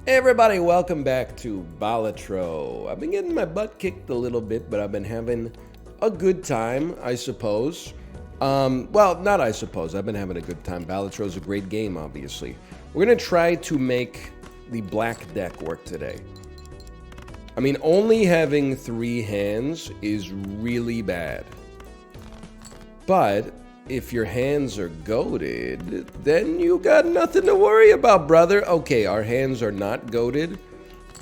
Hey everybody, welcome back to Balatro. I've been getting my butt kicked a little bit, but I've been having a good time, I suppose. Well, not I suppose. I've been having a good time. Balatro's a great game, obviously. We're going to try to make the black deck work today. I mean, only having 3 hands is really bad. But if your hands are goated, then you got nothing to worry about, brother. Okay, our hands are not goated.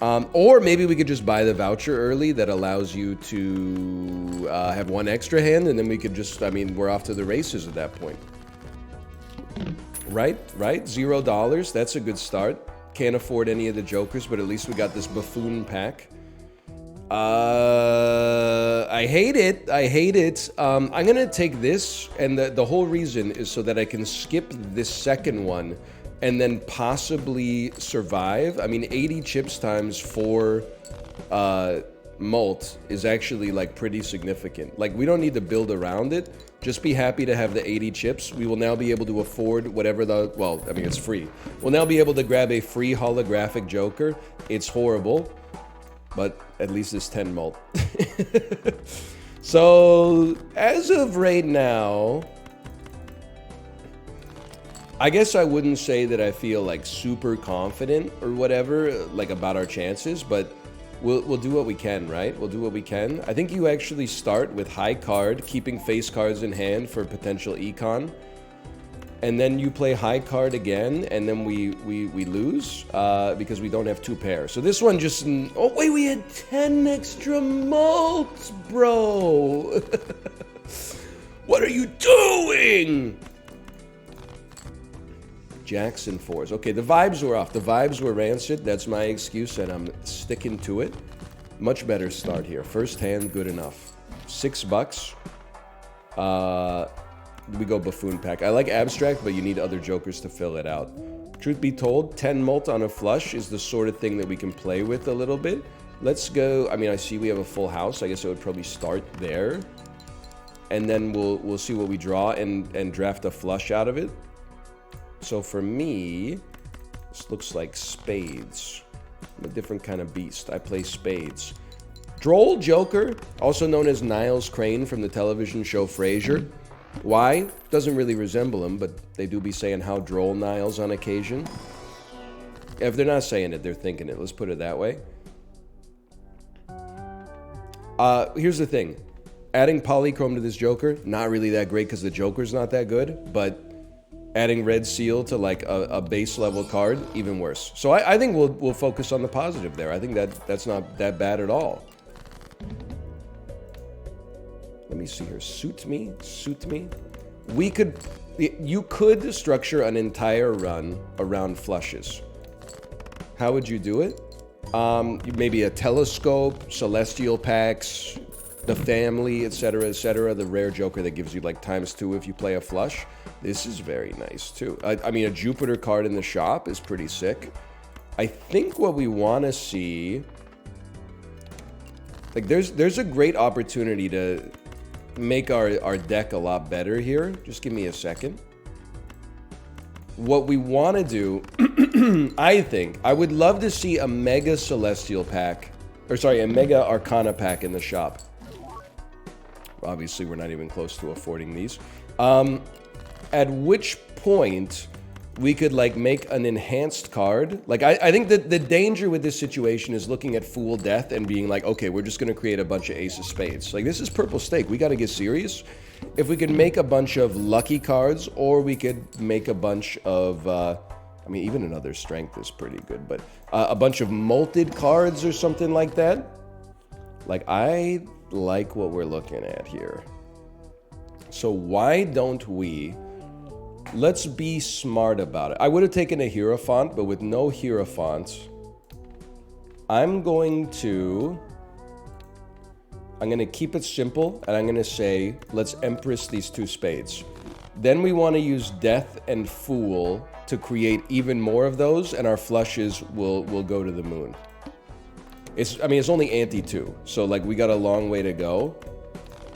Or maybe we could just buy the voucher early that allows you to have 1 extra hand, and then we could just, I mean, we're off to the races at that point. Right? $0. That's a good start. Can't afford any of the jokers, but at least we got this buffoon pack. I hate it. I'm gonna take this, and the whole reason is so that I can skip this second one and then possibly survive. I mean, 80 chips times 4 mult is actually like pretty significant. Like, we don't need to build around it. Just be happy to have the 80 chips. We will now be able to afford whatever the, well, I mean, it's free. We'll now be able to grab a free holographic joker. It's horrible, but at least it's 10 mult. So, as of right now, I guess I wouldn't say that I feel like super confident or whatever, like about our chances, but we'll do what we can, right? We'll do what we can. I think you actually start with high card, keeping face cards in hand for potential econ. And then you play high card again, and then we lose because we don't have 2 pairs. So this one just... Oh, wait, we had 10 extra mults, bro! What are you doing? Jacks and 4s. Okay, the vibes were off. The vibes were rancid. That's my excuse, and I'm sticking to it. Much better start here. First hand, good enough. $6. We go buffoon pack. I like abstract, but you need other jokers to fill it out. Truth be told, 10 mult on a flush is the sort of thing that we can play with a little bit. Let's go. I mean, I see we have a full house. I guess I would probably start there. And then we'll see what we draw and draft a flush out of it. So for me, this looks like spades. I'm a different kind of beast. I play spades. Droll Joker, also known as Niles Crane from the television show Frasier. Why? Doesn't really resemble him, but they do be saying how droll Niles on occasion. If they're not saying it, they're thinking it. Let's put it that way. Here's the thing. Adding polychrome to this Joker, not really that great because the Joker's not that good, but adding red seal to like a base level card, even worse. So I think we'll focus on the positive there. I think that's not that bad at all. Let me see here. Suit me. You could structure an entire run around flushes. How would you do it? Maybe a telescope, celestial packs, the family, etc., the rare joker that gives you like ×2 if you play a flush. This is very nice too. I mean, a Jupiter card in the shop is pretty sick. I think what we want to see, like, there's a great opportunity to make our deck a lot better here. Just give me a second. What we want to do, I think, I would love to see a Mega Celestial pack, or sorry, a Mega Arcana pack in the shop. Obviously, we're not even close to affording these. At which point we could like make an enhanced card. Like, I think that the danger with this situation is looking at Fool Death and being like, okay, we're just going to create a bunch of Ace of Spades. Like, this is Purple Stake. We got to get serious. If we could make a bunch of lucky cards, or we could make a bunch of, I mean, even another strength is pretty good, but a bunch of multed cards or something like that. Like, I like what we're looking at here. So why don't we... Let's be smart about it. I would have taken a Hierophant, but with no Hierophant, I'm going to keep it simple, and I'm going to say, let's Empress these 2 spades. Then we want to use Death and Fool to create even more of those, and our flushes will go to the moon. I mean, it's only ante 2, so like we got a long way to go.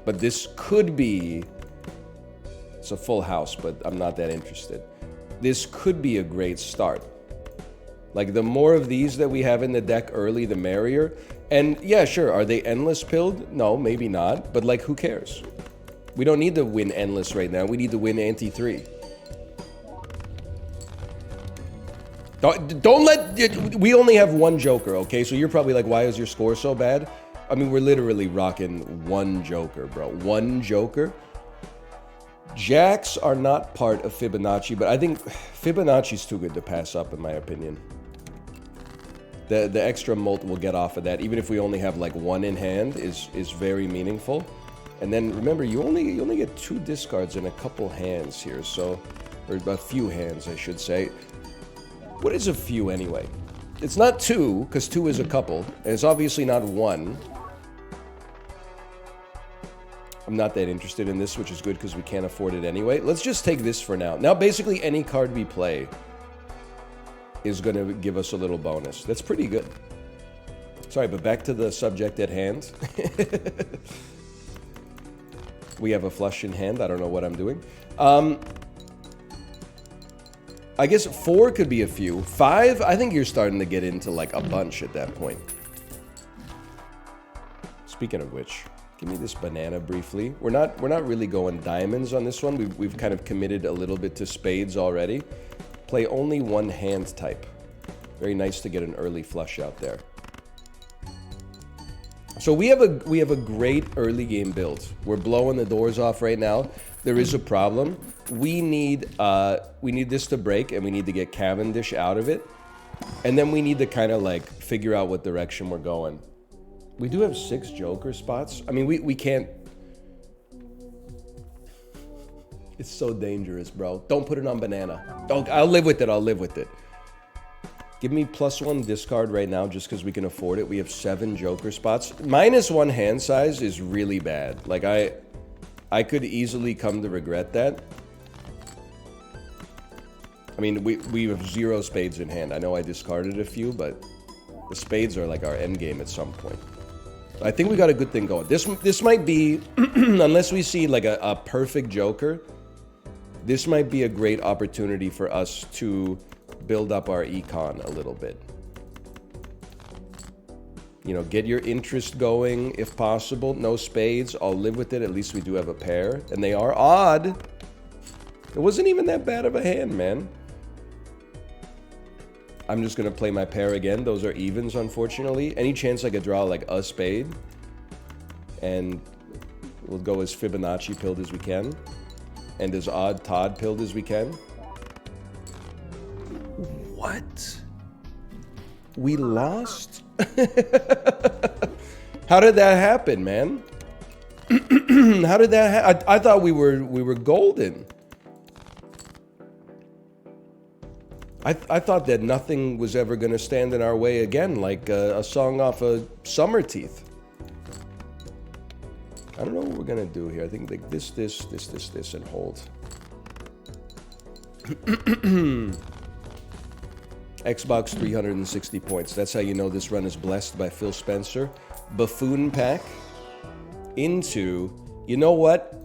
But this could be... It's a full house, but I'm not that interested. This could be a great start. Like, the more of these that we have in the deck early, the merrier. And yeah, sure, are they endless pilled? No, maybe not. But, like, who cares? We don't need to win endless right now. We need to win ante-3. Don't let... We only have one Joker, okay? So you're probably like, why is your score so bad? I mean, we're literally rocking one Joker, bro. One Joker. Jacks are not part of Fibonacci, but I think Fibonacci's too good to pass up, in my opinion. The extra mult we'll get off of that, even if we only have like one in hand, is very meaningful. And then remember, you only get 2 discards in a couple hands here, so, or a few hands, I should say. What is a few anyway? It's not 2, because 2 is a couple, and it's obviously not 1. I'm not that interested in this, which is good because we can't afford it anyway. Let's just take this for now. Now, basically, any card we play is going to give us a little bonus. That's pretty good. Sorry, but back to the subject at hand. We have a flush in hand. I don't know what I'm doing. I guess 4 could be a few. 5, I think you're starting to get into like a bunch at that point. Speaking of which, give me this banana briefly. We're not really going diamonds on this one. We've kind of committed a little bit to spades already. Play only one hand type. Very nice to get an early flush out there. So we have a great early game build. We're blowing the doors off right now. There is a problem. We need this to break, and we need to get Cavendish out of it. And then we need to kind of like figure out what direction we're going. We do have 6 Joker spots. I mean, we can't... It's so dangerous, bro. Don't put it on banana. Don't. I'll live with it. I'll live with it. Give me +1 discard right now just because we can afford it. We have 7 Joker spots. -1 hand size is really bad. Like, I could easily come to regret that. I mean, we have 0 spades in hand. I know I discarded a few, but the spades are like our end game at some point. I think we got a good thing going. This might be, unless we see like a perfect Joker, this might be a great opportunity for us to build up our econ a little bit. You know, get your interest going if possible. No spades, I'll live with it. At least we do have a pair, and they are odd. It wasn't even that bad of a hand, man. I'm just gonna play my pair again. Those are evens, unfortunately. Any chance I could draw like a spade, and we'll go as Fibonacci pilled as we can, and as odd Todd pilled as we can. What? We lost? How did that happen, man? How did that happen? I thought we were golden. I thought that nothing was ever going to stand in our way again, like a song off of Summer Teeth. I don't know what we're going to do here. I think like this, and hold. Xbox 360 points. That's how you know this run is blessed by Phil Spencer. Buffoon pack into, you know what?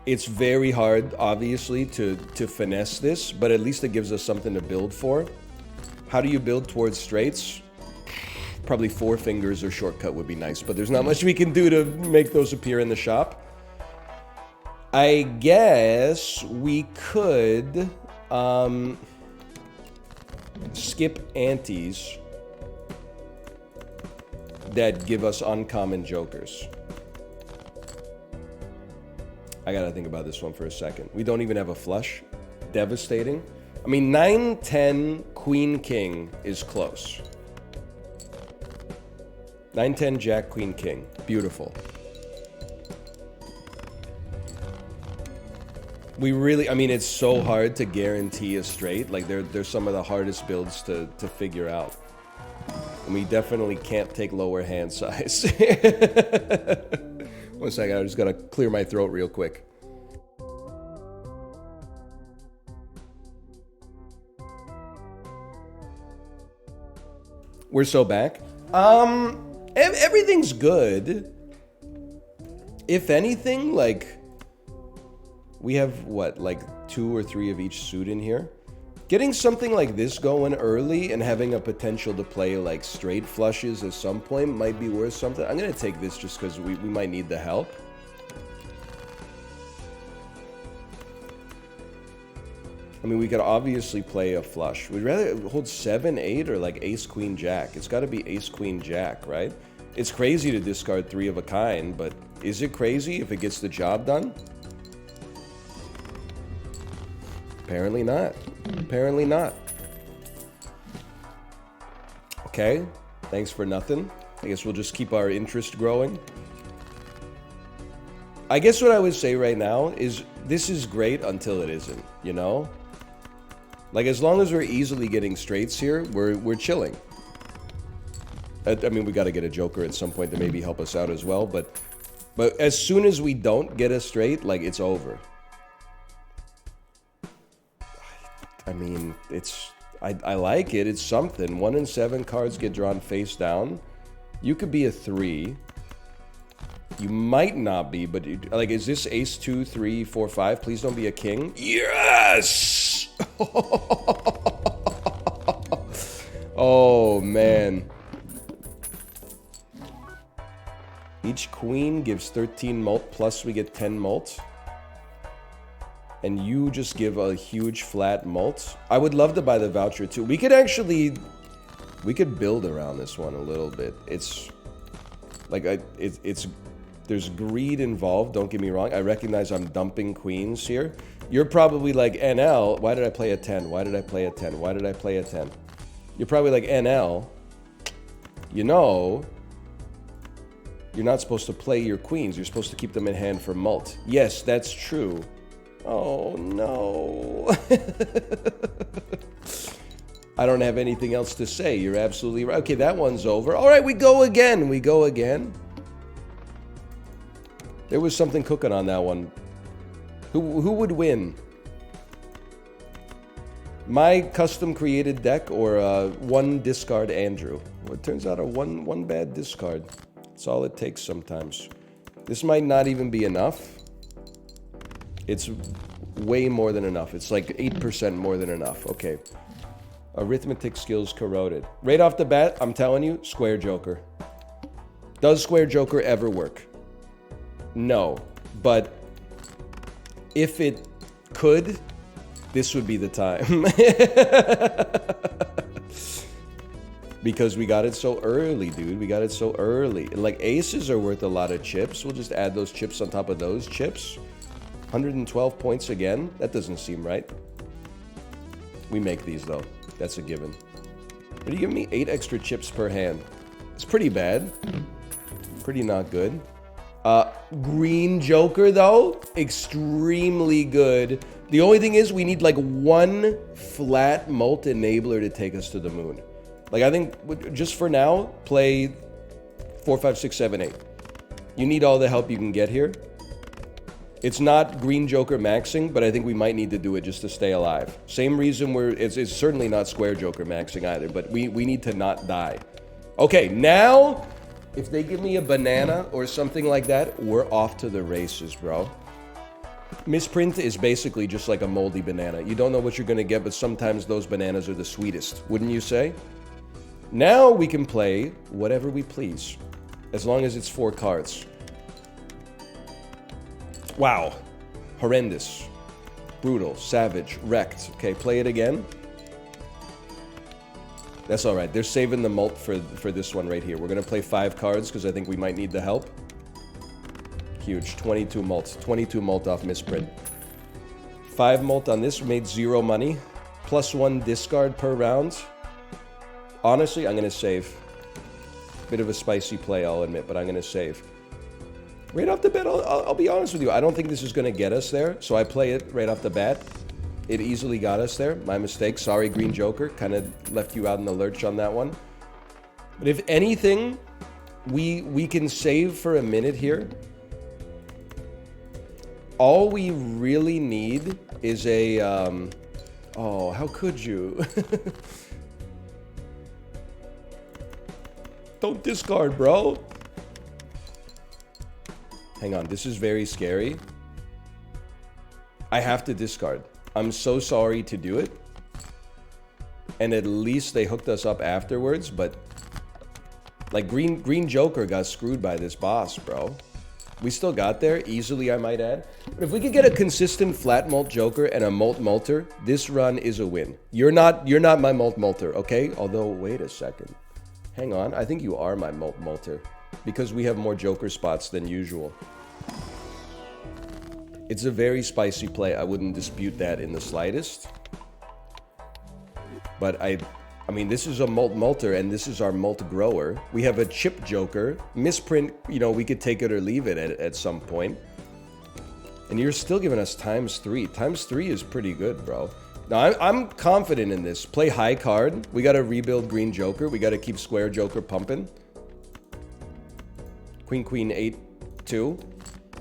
It's very hard, obviously, to finesse this, but at least it gives us something to build for. How do you build towards straights? Probably 4 fingers or shortcut would be nice, but there's not much we can do to make those appear in the shop. I guess we could skip antes that give us uncommon jokers. I gotta think about this one for a second. We don't even have a flush. Devastating. I mean, 9-10 Queen King is close. 9-10 Jack Queen King. Beautiful. We really, I mean, it's so hard to guarantee a straight. Like, they're some of the hardest builds to figure out. And we definitely can't take lower hand size. 1 second, I just gotta clear my throat real quick. We're so back. Everything's good. If anything, like, we have what, like 2 or 3 of each suit in here. Getting something like this going early and having a potential to play like straight flushes at some point might be worth something. I'm going to take this just because we might need the help. I mean, we could obviously play a flush. We'd rather hold 7, 8, or like ace, queen, jack. It's got to be ace, queen, jack, right? It's crazy to discard 3 of a kind, but is it crazy if it gets the job done? Apparently not. Apparently not. Okay. Thanks for nothing. I guess we'll just keep our interest growing. I guess what I would say right now is this is great until it isn't, you know? Like, as long as we're easily getting straights here, we're chilling. I mean, we got to get a joker at some point to maybe help us out as well, but as soon as we don't get a straight, like, it's over. I mean, I like it. It's something. 1 in 7 cards get drawn face down. You could be a 3. You might not be, but like, is this ace 2, 3, 4, 5? Please don't be a king. Yes! Oh, man. Each queen gives 13 mult, plus we get 10 mult. And you just give a huge flat mult. I would love to buy the voucher too. We could actually, we could build around this one a little bit. It's like, there's greed involved, don't get me wrong. I recognize I'm dumping queens here. You're probably like, NL, why did I play a 10? Why did I play a 10? Why did I play a 10? You're probably like, NL, you know, you're not supposed to play your queens. You're supposed to keep them in hand for mult. Yes, that's true. Oh, no. I don't have anything else to say. You're absolutely right. Okay, that one's over. All right, we go again. We go again. There was something cooking on that one. Who would win? My custom created deck or one discard Andrew? Well, it turns out a one bad discard. That's all it takes sometimes. This might not even be enough. It's way more than enough. It's like 8% more than enough. Okay. Arithmetic skills corroded. Right off the bat, I'm telling you, square joker. Does square joker ever work? No. But if it could, this would be the time. Because we got it so early, dude. We got it so early. Like, aces are worth a lot of chips. We'll just add those chips on top of those chips. 112 points again? That doesn't seem right. We make these, though. That's a given. What are you giving me? 8 extra chips per hand. It's pretty bad. Pretty not good. Green joker, though. Extremely good. The only thing is we need, like, 1 flat mult enabler to take us to the moon. Like, I think, just for now, play 4, 5, 6, 7, 8. You need all the help you can get here. It's not green joker maxing, but I think we might need to do it just to stay alive. Same reason it's certainly not square joker maxing either, but we need to not die. Okay, now, if they give me a banana or something like that, we're off to the races, bro. Misprint is basically just like a moldy banana. You don't know what you're going to get, but sometimes those bananas are the sweetest, wouldn't you say? Now we can play whatever we please, as long as it's 4 cards. Wow. Horrendous. Brutal. Savage. Wrecked. Okay, play it again. That's alright. They're saving the mult for this one right here. We're going to play 5 cards because I think we might need the help. Huge. 22 mult. 22 mult off misprint. 5 mult on this made 0 money. +1 discard per round. Honestly, I'm going to save. Bit of a spicy play, I'll admit, but I'm going to save. Right off the bat, I'll be honest with you. I don't think this is going to get us there, so I play it right off the bat. It easily got us there. My mistake. Sorry, Green Joker. Kind of left you out in the lurch on that one. But if anything, we can save for a minute here. All we really need is a... oh, how could you? Don't discard, bro. Hang on, this is very scary. I have to discard. I'm so sorry to do it. and at least they hooked us up afterwards, but like green Joker got screwed by this boss, bro. We still got there, easily I might add. But if we could get a consistent flat mult Joker and a mult multer, this run is a win. You're not my mult multer, okay? Although, wait a second. Hang on, I think you are my mult multer. Because we have more Joker spots than usual. It's a very spicy play, I wouldn't dispute that in the slightest. But I mean, this is a mult multer, and this is our mult grower. We have a chip Joker. Misprint, you know, we could take it or leave it at some point. And you're still giving us ×3. ×3 is pretty good, bro. Now, I'm confident in this. Play high card. We got to rebuild green Joker. We got to keep square Joker pumping. Queen, 8, 2.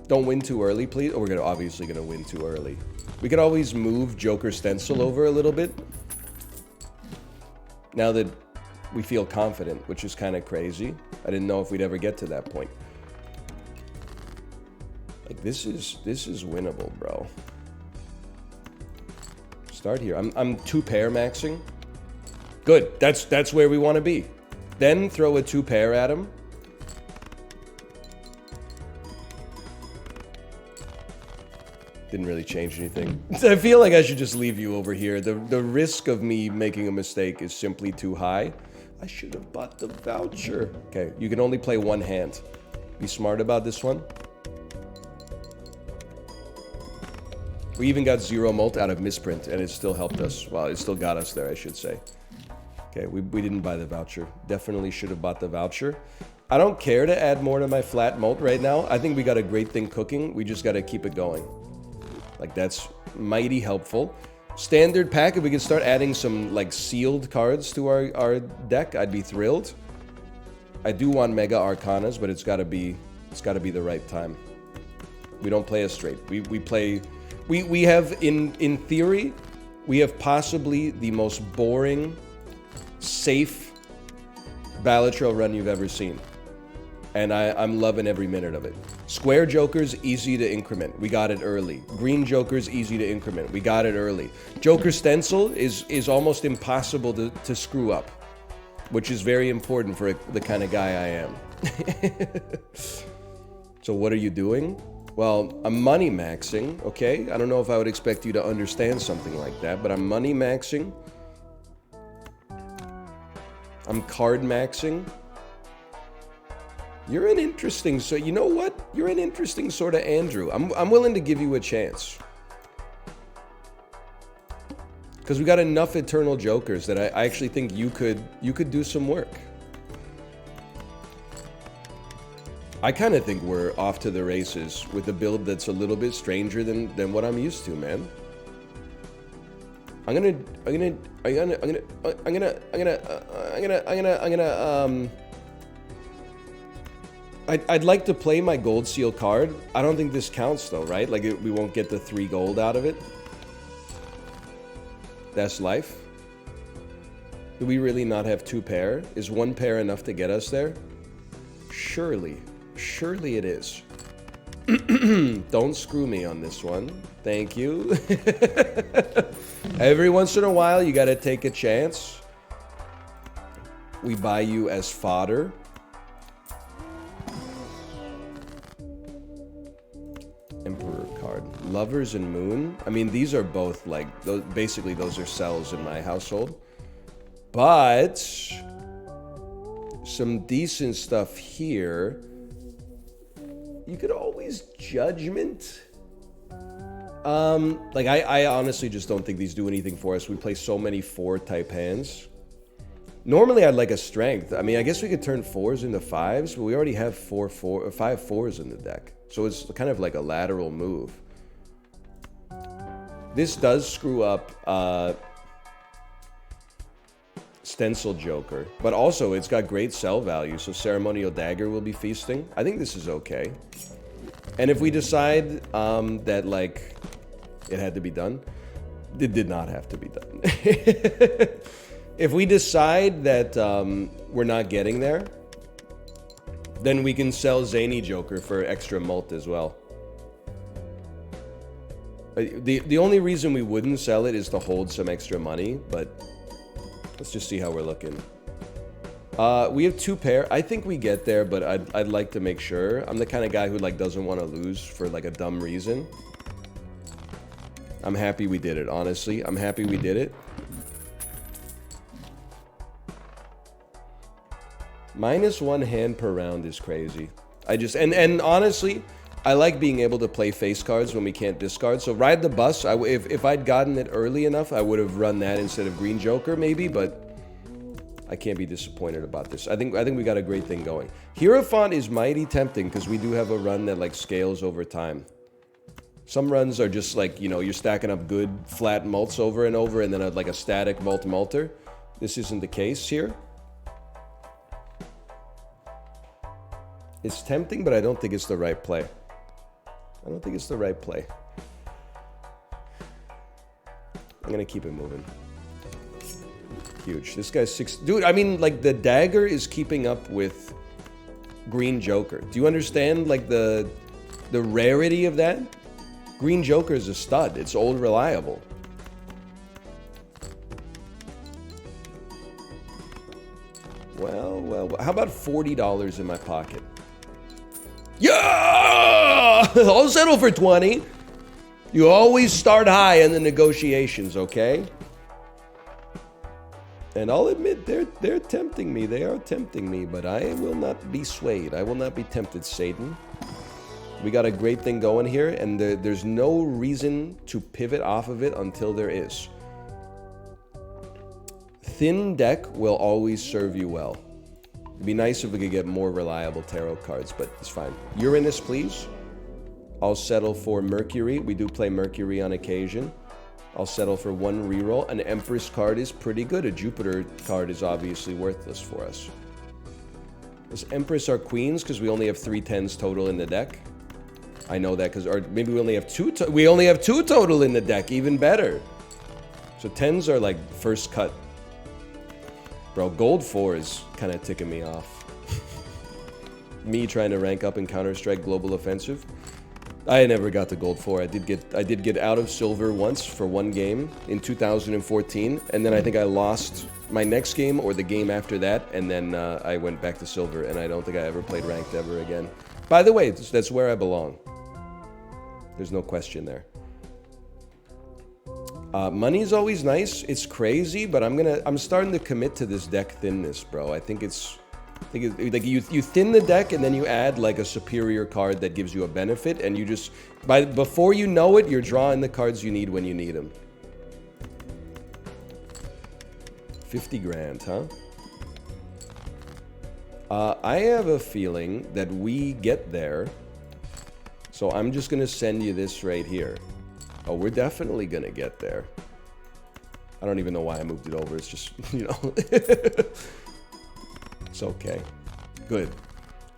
Don't win too early, please. Oh, we're obviously going to win too early. We could always move Joker Stencil over a little bit. Now that we feel confident, which is kind of crazy. I didn't know if we'd ever get to that point. Like, this is winnable, bro. Start here. I'm 2-pair maxing. Good. That's where we want to be. Then throw a 2-pair at him. Didn't really change anything. I feel like I should just leave you over here. The risk of me making a mistake is simply too high. I should have bought the voucher. Okay, you can only play one hand. Be smart about this one. We even got 0 mult out of misprint, and it still helped us. Well, it still got us there, I should say. Okay, we didn't buy the voucher. Definitely should have bought the voucher. I don't care to add more to my flat mult right now. I think we got a great thing cooking. We just got to keep it going. Like, that's mighty helpful. Standard pack, if we could start adding some, like, sealed cards to our deck, I'd be thrilled. I do want Mega Arcanas, but it's gotta be the right time. We don't play a straight. We have, in theory, we have possibly the most boring, safe Ballad Trail run you've ever seen. And I'm loving every minute of it. Square Joker's easy to increment. We got it early. Green Joker's easy to increment. We got it early. Joker Stencil is almost impossible to screw up, which is very important for the kind of guy I am. So what are you doing? Well, I'm money maxing, okay? I don't know if I would expect you to understand something like that, but I'm money maxing. I'm card maxing. You're an interesting, so you know what? You're an interesting sort of Andrew. I'm willing to give you a chance. Because we got enough Eternal Jokers that I actually think you could do some work. I kind of think we're off to the races with a build that's a little bit stranger than what I'm used to, man. I'd like to play my gold seal card. I don't think this counts though, right? Like we won't get the 3 gold out of it. That's life. Do we really not have 2 pair? Is 1 pair enough to get us there? Surely. Surely it is. Don't screw me on this one. Thank you. Every once in a while, you gotta take a chance. We buy you as fodder. Emperor card. Lovers and Moon. I mean, these are both like, basically those are cells in my household. But some decent stuff here. You could always Judgment. Like I honestly just don't think these do anything for us. We play so many 4 type hands. Normally I'd like a strength. I mean, I guess we could turn 4s into 5s, but we already have 5 4s in the deck. So it's kind of like a lateral move. This does screw up Stencil Joker, but also it's got great sell value, so Ceremonial Dagger will be feasting. I think this is okay. And if we decide that, like, it had to be done, it did not have to be done. If we decide that we're not getting there, then we can sell Zany Joker for extra mult as well. The only reason we wouldn't sell it is to hold some extra money, but Let's just see how we're looking. We have 2 pair. I think we get there, but I'd like to make sure. I'm the kind of guy who like doesn't want to lose for like a dumb reason. I'm happy we did it, honestly. I'm happy we did it. -1 hand per round is crazy. And honestly, I like being able to play face cards when we can't discard. So ride the bus. If I'd gotten it early enough, I would have run that instead of green joker maybe, but I can't be disappointed about this. I think we got a great thing going. Hierophant is mighty tempting because we do have a run that like scales over time. Some runs are just like, you know, you're stacking up good flat mults over and over and then like a static multer. This isn't the case here. It's tempting, but I don't think it's the right play. I don't think it's the right play. I'm gonna keep it moving. Huge. This guy's 6... Dude, I mean, like, the dagger is keeping up with green joker. Do you understand, like, the rarity of that? Green joker is a stud. It's old reliable. Well. How about $40 in my pocket? Yeah! I'll settle for 20. You always start high in the negotiations, okay? And I'll admit, they're tempting me. They are tempting me, but I will not be swayed. I will not be tempted, Satan. We got a great thing going here, and there's no reason to pivot off of it until there is. Thin deck will always serve you well. It'd be nice if we could get more reliable tarot cards, but it's fine. Uranus, please. I'll settle for Mercury. We do play Mercury on occasion. I'll settle for 1 reroll. An Empress card is pretty good. A Jupiter card is obviously worthless for us. Is Empress our queens because we only have 3 10s total in the deck? I know that because, or maybe we only have 2. We only have 2 total in the deck. Even better. So 10s are like first cut. Bro, gold 4 is kind of ticking me off. Me trying to rank up in Counter-Strike Global Offensive. I never got to gold 4. I did get out of silver once for 1 game in 2014, and then I think I lost my next game or the game after that, and then I went back to silver, and I don't think I ever played ranked ever again. By the way, that's where I belong. There's no question there. Money's always nice. It's crazy, but I'm starting to commit to this deck thinness, bro. I think it's like you thin the deck and then you add like a superior card that gives you a benefit, and you just before you know it, you're drawing the cards you need when you need them. 50 grand, huh? I have a feeling that we get there, so I'm just gonna send you this right here. Oh, we're definitely gonna get there. I don't even know why I moved it over. It's just, you know. It's okay. Good.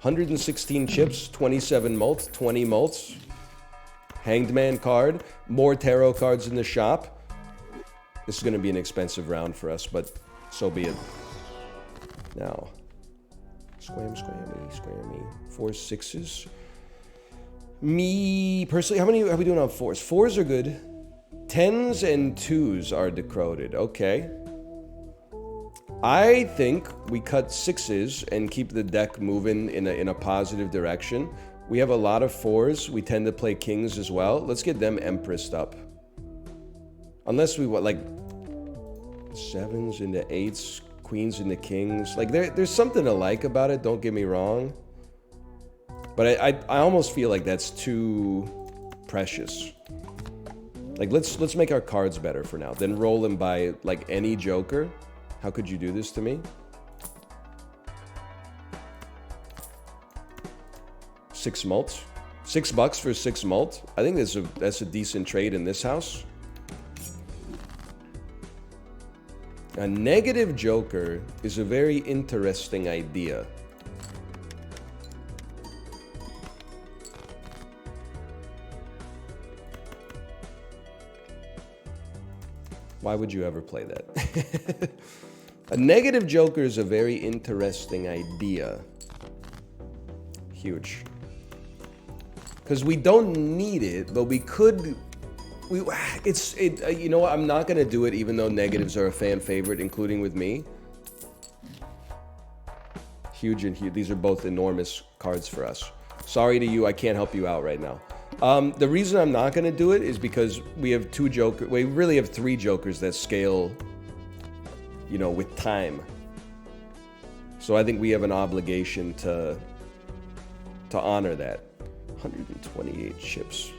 116 chips, 27 mults, 20 mults. Hanged Man card. More tarot cards in the shop. This is going to be an expensive round for us, but so be it. Now. Squam, squammy. 4 6s. Me, personally, how many are we doing on 4s? 4s are good. 10s and 2s are decoded. Okay. I think we cut 6s and keep the deck moving in a positive direction. We have a lot of 4s. We tend to play kings as well. Let's get them Empressed up. Unless we want, like, 7s into 8s, queens into kings. Like, there's something to like about it, don't get me wrong. But I almost feel like that's too precious. Like, let's make our cards better for now. Then roll them by, like, any joker. How could you do this to me? 6 mults. $6 for 6 mult. I think that's a decent trade in this house. A negative joker is a very interesting idea. Why would you ever play that? A negative joker is a very interesting idea. Huge. Because we don't need it, but we could You know what? I'm not gonna do it, even though negatives are a fan favorite, including with me. Huge and huge. These are both enormous cards for us. Sorry to you, I can't help you out right now. The reason I'm not gonna do it is because we have two jokers. We really have three jokers that scale, you know, with time. So I think we have an obligation to honor that. 128 chips.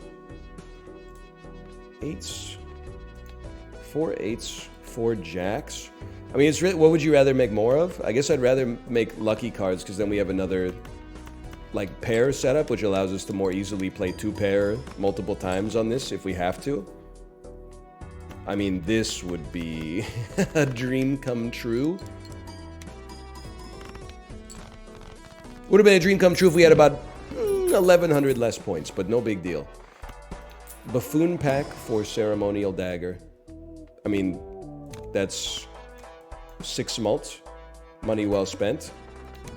8s. 4 8s, 4 jacks. I mean, it's really, what would you rather make more of? I guess I'd rather make lucky cards, because then we have another, like, pair setup, which allows us to more easily play 2-pair multiple times on this if we have to. I mean, this would be a dream come true. Would have been a dream come true if we had about 1,100 less points, but no big deal. Buffoon pack for Ceremonial Dagger. I mean, that's 6 mults. Money well spent.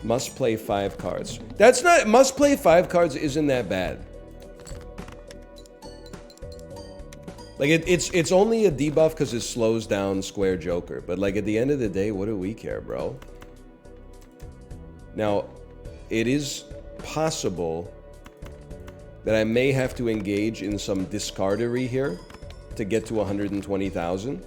Must play 5 cards. That's not... Must play 5 cards isn't that bad. Like, it's only a debuff because it slows down Square Joker. But, like, at the end of the day, what do we care, bro? Now, it is possible that I may have to engage in some discardery here to get to 120,000.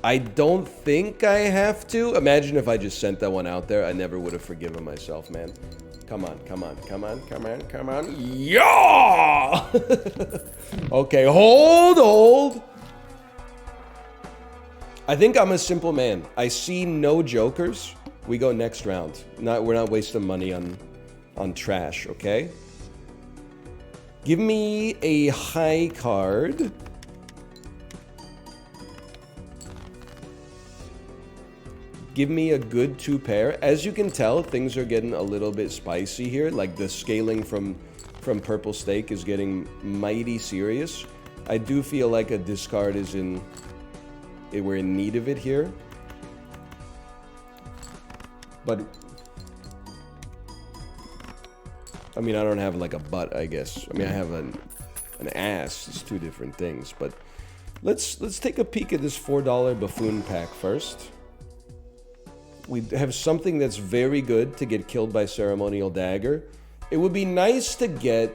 I don't think I have to. Imagine if I just sent that one out there. I never would have forgiven myself, man. Come on, come on, come on, come on, come on. Yeah! Okay, hold. I think I'm a simple man. I see no jokers. We go next round. We're not wasting money on trash, okay? Give me a high card. Give me a good 2-pair. As you can tell, things are getting a little bit spicy here. Like, the scaling from Purple Steak is getting mighty serious. I do feel like a discard is we're in need of it here. But I mean, I don't have like a butt, I guess. I mean, I have an ass. It's 2 different things. But let's take a peek at this $4 Buffoon pack first. We have something that's very good to get killed by Ceremonial Dagger. It would be nice to get...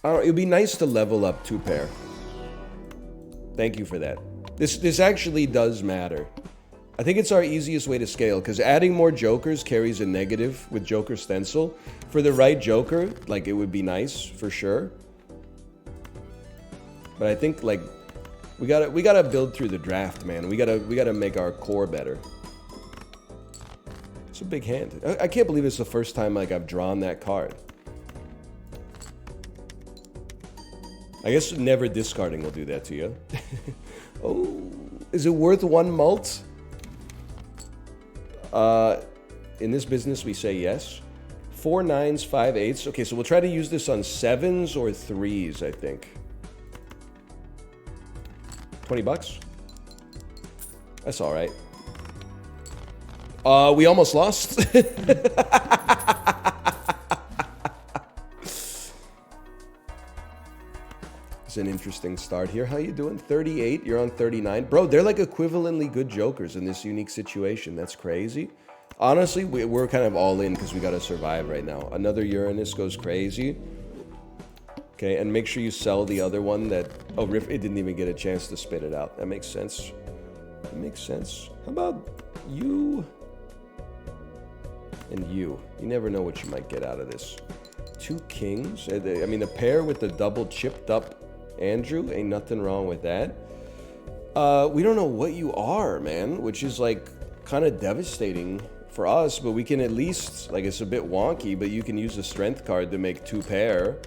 I don't know, it would be nice to level up 2-pair. Thank you for that. This actually does matter. I think it's our easiest way to scale, because adding more jokers carries a negative with Joker Stencil. For the right joker, like, it would be nice, for sure. But I think, like, we gotta build through the draft, man. We gotta make our core better. It's a big hand. I can't believe it's the first time, like, I've drawn that card. I guess never discarding will do that to you. Oh, is it worth 1 mult? In this business, we say yes. 4 9s, 5 8s. Okay, so we'll try to use this on 7s or 3s, I think. 20 bucks? That's all right. We almost lost. It's an interesting start here. How you doing? 38, you're on 39. Bro, they're like equivalently good jokers in this unique situation. That's crazy. Honestly, we're kind of all in because we got to survive right now. Another Uranus goes crazy. Okay, and make sure you sell the other one that... Oh, it didn't even get a chance to spit it out. That makes sense. That makes sense. How about you and you? You never know what you might get out of this. 2 kings. I mean, the pair with the double chipped up Andrew, ain't nothing wrong with that. We don't know what you are, man, which is like kind of devastating for us, but we can at least, like, it's a bit wonky, but you can use the strength card to make 2 pair.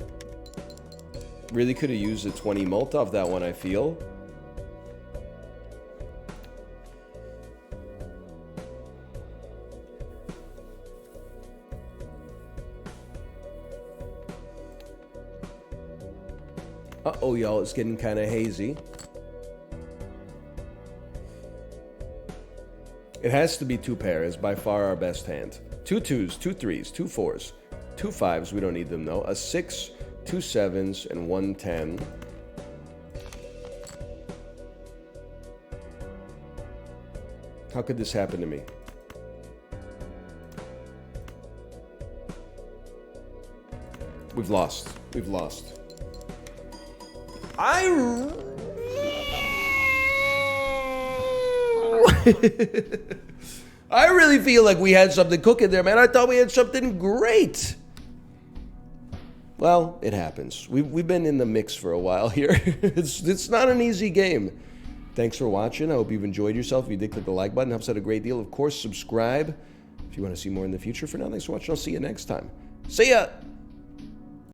Really could have used a 20 mult off that one, I feel. Uh-oh, y'all, it's getting kind of hazy. It has to be 2 pairs, by far our best hand. 2 2s, 2 3s, 2 4s, 2 5s, we don't need them though. A 6, 2 7s, and 1 10. How could this happen to me? We've lost. We've lost. I really feel like we had something cooking there, man. I thought we had something great. Well, it happens. We've been in the mix for a while here. It's not an easy game. Thanks for watching. I hope you've enjoyed yourself. If you did, click the like button. Helps out a great deal. Of course, subscribe if you want to see more in the future. For now, thanks for watching. I'll see you next time. See ya!